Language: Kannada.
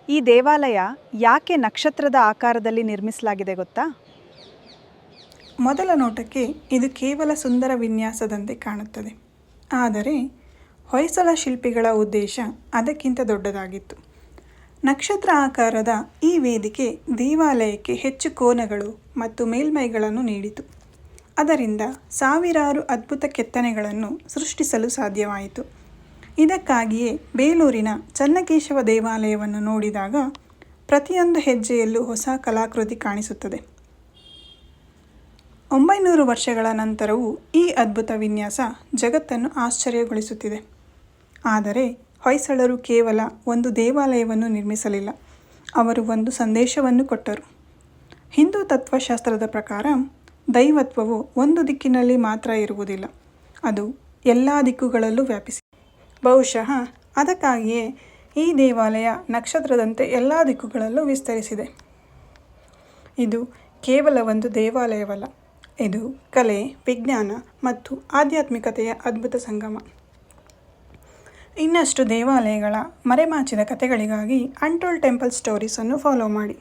ಈ ದೇವಾಲಯ ಯಾಕೆ ನಕ್ಷತ್ರದ ಆಕಾರದಲ್ಲಿ ನಿರ್ಮಿಸಲಾಗಿದೆ ಗೊತ್ತಾ? ಮೊದಲ ನೋಟಕ್ಕೆ ಇದು ಕೇವಲ ಸುಂದರ ವಿನ್ಯಾಸದಂತೆ ಕಾಣುತ್ತದೆ. ಆದರೆ ಹೊಯ್ಸಳ ಶಿಲ್ಪಿಗಳ ಉದ್ದೇಶ ಅದಕ್ಕಿಂತ ದೊಡ್ಡದಾಗಿತ್ತು. ನಕ್ಷತ್ರ ಆಕಾರದ ಈ ವೇದಿಕೆ ದೇವಾಲಯಕ್ಕೆ ಹೆಚ್ಚು ಕೋನಗಳು ಮತ್ತು ಮೇಲ್ಮೈಗಳನ್ನು ನೀಡಿತು. ಅದರಿಂದ ಸಾವಿರಾರು ಅದ್ಭುತ ಕೆತ್ತನೆಗಳನ್ನು ಸೃಷ್ಟಿಸಲು ಸಾಧ್ಯವಾಯಿತು. ಇದಕ್ಕಾಗಿಯೇ ಬೇಲೂರಿನ ಚನ್ನಕೇಶವ ದೇವಾಲಯವನ್ನು ನೋಡಿದಾಗ ಪ್ರತಿಯೊಂದು ಹೆಜ್ಜೆಯಲ್ಲೂ ಹೊಸ ಕಲಾಕೃತಿ ಕಾಣಿಸುತ್ತದೆ. 900 ವರ್ಷಗಳ ನಂತರವೂ ಈ ಅದ್ಭುತ ವಿನ್ಯಾಸ ಜಗತ್ತನ್ನು ಆಶ್ಚರ್ಯಗೊಳಿಸುತ್ತಿದೆ. ಆದರೆ ಹೊಯ್ಸಳರು ಕೇವಲ ಒಂದು ದೇವಾಲಯವನ್ನು ನಿರ್ಮಿಸಲಿಲ್ಲ, ಅವರು ಒಂದು ಸಂದೇಶವನ್ನು ಕೊಟ್ಟರು. ಹಿಂದೂ ತತ್ವಶಾಸ್ತ್ರದ ಪ್ರಕಾರ ದೈವತ್ವವು ಒಂದು ದಿಕ್ಕಿನಲ್ಲಿ ಮಾತ್ರ ಇರುವುದಿಲ್ಲ, ಅದು ಎಲ್ಲ ದಿಕ್ಕುಗಳಲ್ಲೂ ವ್ಯಾಪಿಸಿದೆ. ಬಹುಶಃ ಅದಕ್ಕಾಗಿಯೇ ಈ ದೇವಾಲಯ ನಕ್ಷತ್ರದಂತೆ ಎಲ್ಲ ದಿಕ್ಕುಗಳಲ್ಲೂ ವಿಸ್ತರಿಸಿದೆ. ಇದು ಕೇವಲ ಒಂದು ದೇವಾಲಯವಲ್ಲ, ಇದು ಕಲೆ, ವಿಜ್ಞಾನ ಮತ್ತು ಆಧ್ಯಾತ್ಮಿಕತೆಯ ಅದ್ಭುತ ಸಂಗಮ. ಇನ್ನಷ್ಟು ದೇವಾಲಯಗಳ ಮರೆಮಾಚಿದ ಕಥೆಗಳಿಗಾಗಿ ಅನ್ಟೋಲ್ಡ್ ಟೆಂಪಲ್ ಸ್ಟೋರೀಸನ್ನು ಫಾಲೋ ಮಾಡಿ.